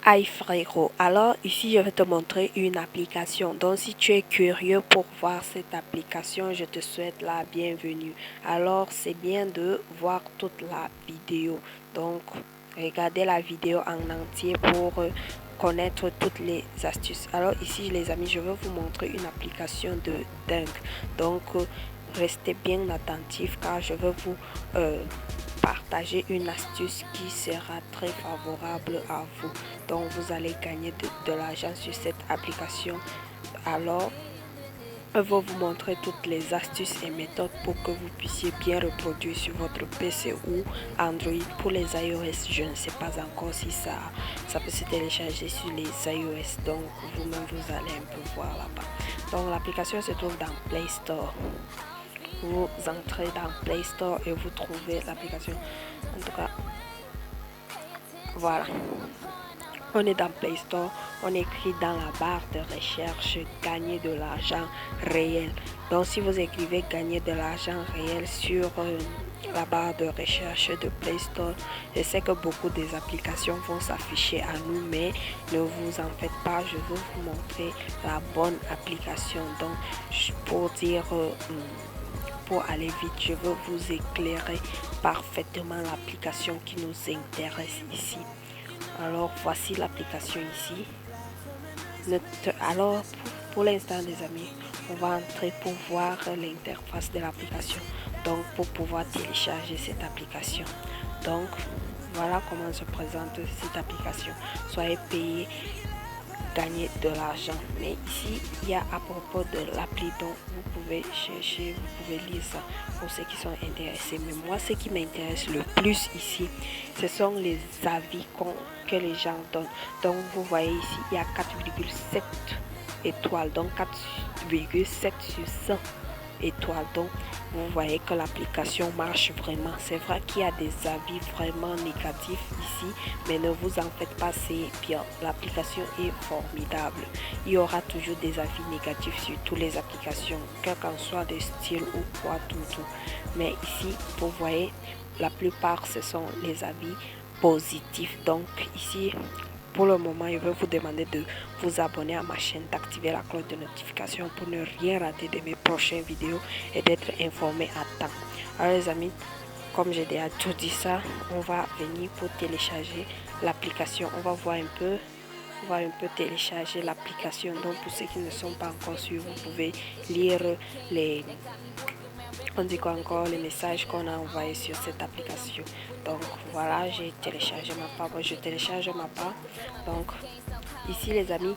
Hi frérot, alors ici je vais te montrer une application. Donc si tu es curieux pour voir cette application, je te souhaite la bienvenue. Alors c'est bien de voir toute la vidéo. Donc regardez la vidéo en entier pour connaître toutes les astuces. Alors ici les amis, je vais vous montrer une application de dingue. Donc restez bien attentifs car je vais vous partager une astuce qui sera très favorable à vous. Donc vous allez gagner de l'argent sur cette application. Alors je vais vous montrer toutes les astuces et méthodes pour que vous puissiez bien reproduire sur votre PC ou Android. Pour les iOS, je ne sais pas encore si ça peut se télécharger sur les iOS. Donc vous-même vous allez un peu voir là-bas. Donc l'application se trouve dans Play Store. Vous entrez dans Play Store et vous trouvez l'application. En tout cas, voilà. On est dans Play Store, on écrit dans la barre de recherche gagner de l'argent réel. Donc si vous écrivez gagner de l'argent réel sur la barre de recherche de Play Store, je sais que beaucoup des applications vont s'afficher à nous, mais ne vous en faites pas, je vais vous montrer la bonne application. Donc pour aller vite, je veux vous éclairer parfaitement l'application qui nous intéresse ici. Alors voici l'application ici. Alors pour l'instant les amis, on va entrer pour voir l'interface de l'application. Donc pour pouvoir télécharger cette application. Donc voilà comment se présente cette application. Soyez payé, gagner de l'argent. Mais ici, il y a à propos de l'appli, donc vous pouvez chercher, vous pouvez lire ça pour ceux qui sont intéressés. Mais moi, ce qui m'intéresse le plus ici, ce sont les avis que les gens donnent. Donc vous voyez ici, il y a 4,7 étoiles, donc 4,7 sur 100 étoiles. Donc vous voyez que l'application marche vraiment. C'est vrai qu'il y a des avis vraiment négatifs ici, mais ne vous en faites pas, c'est bien. L'application est formidable. Il y aura toujours des avis négatifs sur toutes les applications, quel qu'en soit le style ou quoi, tout. Mais ici, vous voyez, la plupart ce sont les avis positifs. Donc ici, pour le moment, je vais vous demander de vous abonner à ma chaîne, d'activer la cloche de notification pour ne rien rater de mes prochaines vidéos et d'être informé à temps. Alors les amis, comme j'ai déjà tout dit ça, on va venir pour télécharger l'application. On va voir un peu télécharger l'application. Donc pour ceux qui ne sont pas encore sûrs, vous pouvez lire les messages qu'on a envoyés sur cette application. Donc voilà, j'ai téléchargé ma part. Je télécharge ma part. Donc ici les amis,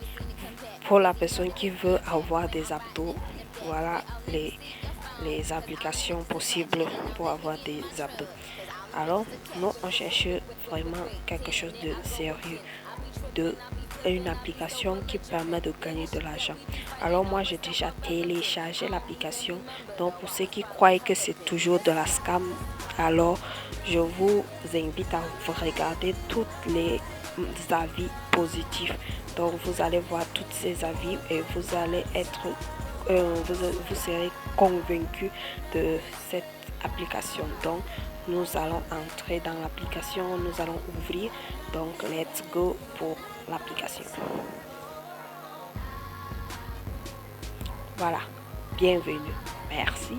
pour la personne qui veut avoir des abdos, voilà les applications possibles pour avoir des abdos. Alors nous on cherche vraiment quelque chose de sérieux, une application qui permet de gagner de l'argent. Alors moi j'ai déjà téléchargé l'application. Donc pour ceux qui croient que c'est toujours de la scam, alors je vous invite à regarder tous les avis positifs. Donc vous allez voir tous ces avis et vous allez être vous serez convaincu de cette application. Donc nous allons entrer dans l'application, nous allons ouvrir. Donc let's go pour l'application. Voilà, bienvenue, merci.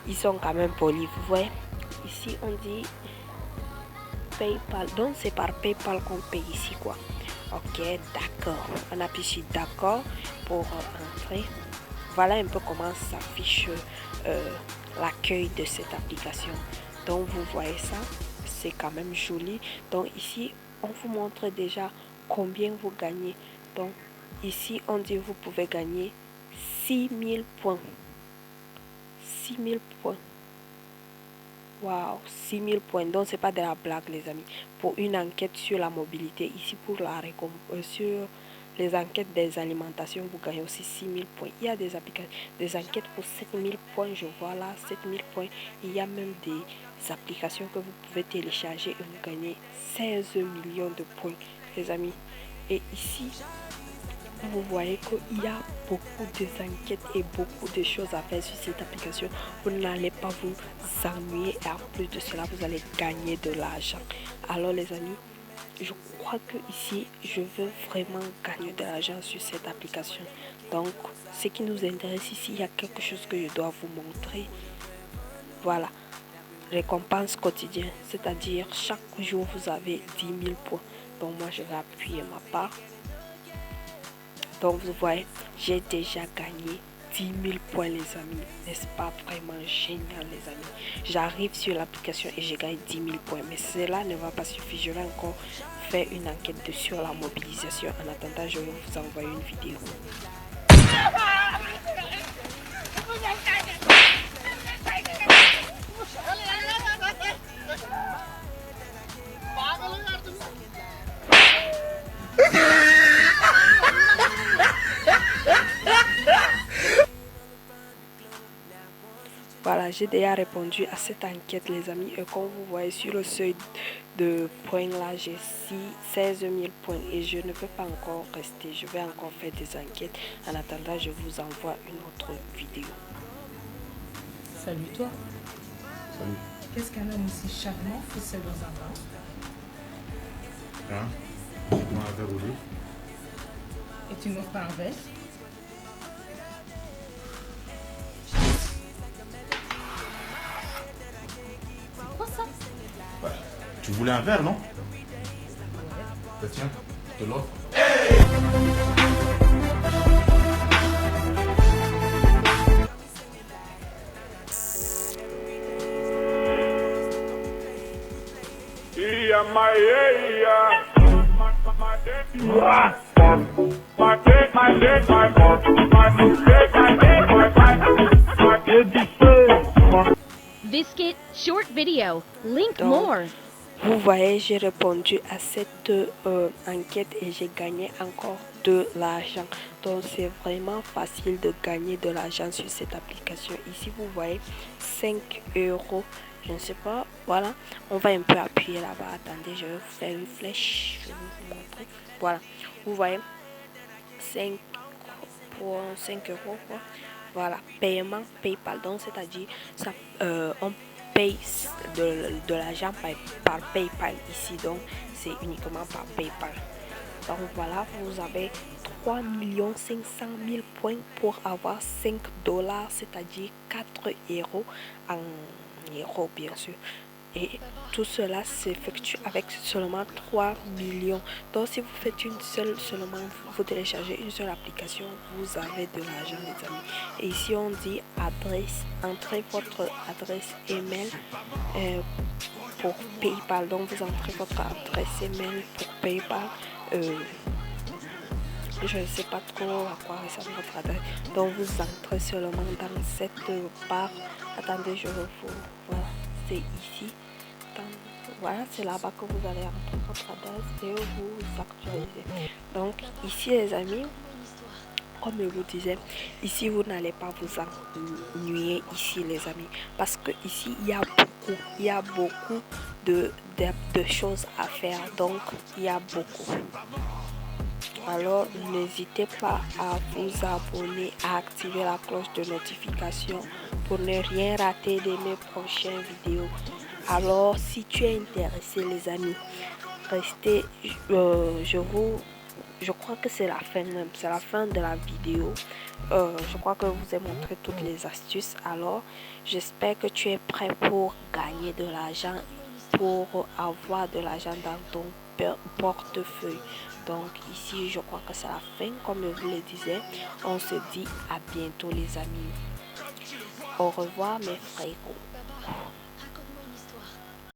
Ils sont quand même polis, vous voyez. Ici on dit PayPal, donc c'est par PayPal qu'on paye ici quoi. Ok, d'accord, on appuie sur d'accord pour entrer. Voilà un peu comment s'affiche l'accueil de cette application. Donc vous voyez ça, c'est quand même joli. Donc ici on vous montre déjà combien vous gagnez. Donc ici on dit vous pouvez gagner 6000 points. 6000 points. Waouh, 6000 points. Donc c'est pas de la blague les amis. Pour une enquête sur la mobilité, ici pour la sur les enquêtes des alimentations, vous gagnez aussi 6000 points. Il y a des applications, des enquêtes pour 7000 points. Je vois là 7000 points. Il y a même des applications que vous pouvez télécharger et vous gagnez 16 millions de points, les amis. Et ici, vous voyez qu'il y a beaucoup d'enquêtes et beaucoup de choses à faire sur cette application. Vous n'allez pas vous ennuyer et en plus de cela, vous allez gagner de l'argent. Alors les amis, je crois que ici, je veux vraiment gagner de l'argent sur cette application. Donc, ce qui nous intéresse ici, il y a quelque chose que je dois vous montrer. Voilà, récompense quotidienne, c'est-à-dire chaque jour, vous avez 10 000 points. Donc, moi, je vais appuyer ma part. Donc, vous voyez, j'ai déjà gagné 10 000 points, les amis. N'est-ce pas vraiment génial, les amis? J'arrive sur l'application et je gagne 10 000 points. Mais cela ne va pas suffire. Je vais encore faire une enquête sur la mobilisation. En attendant, je vais vous envoyer une vidéo. Voilà, j'ai déjà répondu à cette enquête, les amis. Et comme vous voyez sur le seuil de points là, j'ai 16 000 points et je ne peux pas encore rester. Je vais encore faire des enquêtes. En attendant, je vous envoie une autre vidéo. Salut toi. Salut. Qu'est-ce qu'un homme aussi charmant fait seul dans un bar? Hein? Tu m'as un verre au lait? Et tu n'offres pas un verre? C'est quoi ça? Ouais. Tu voulais un verre, non? Bah, tiens, je te l'offre. Biscuit short video. Link Donc, more. Vous voyez, j'ai répondu à cette enquête et j'ai gagné encore de l'argent. Donc, c'est vraiment facile de gagner de l'argent sur cette application. Ici, vous voyez 5 euros. Je ne sais pas. Voilà. On va un peu appuyer là-bas. Attendez, je vais vous faire une flèche. Je vais vous montrer. Voilà. Vous voyez 5 pour 5 euros. Quoi. Voilà. Paiement PayPal. Donc, c'est-à-dire, ça, on paye de l'argent par PayPal ici, donc c'est uniquement par PayPal. Donc voilà, vous avez 3 500 000 points pour avoir 5 $, c'est-à-dire 4 euros en euros bien sûr. Et tout cela s'effectue avec seulement 3 millions. Donc si vous faites seulement vous téléchargez une seule application, vous avez de l'argent, les amis. Et ici on dit adresse, entrez votre adresse email pour PayPal. Donc vous entrez votre adresse email pour PayPal. Je ne sais pas trop à quoi ressemble votre adresse. Donc vous entrez seulement dans cette barre. Attendez, je vous voilà, c'est ici. Voilà, c'est là-bas que vous allez entrer votre adresse et vous actualisez. Donc ici les amis, comme je vous disais, ici vous n'allez pas vous ennuyer ici les amis, parce que ici il y a beaucoup de choses à faire. Donc il y a beaucoup. Alors n'hésitez pas à vous abonner, à activer la cloche de notification pour ne rien rater de mes prochaines vidéos. Alors si tu es intéressé les amis, restez, je crois que c'est la fin même, c'est la fin de la vidéo. Je crois que je vous ai montré toutes les astuces. Alors j'espère que tu es prêt pour gagner de l'argent, pour avoir de l'argent dans ton portefeuille. Donc ici je crois que c'est la fin, comme je vous le disais. On se dit à bientôt les amis. Au revoir mes frérots.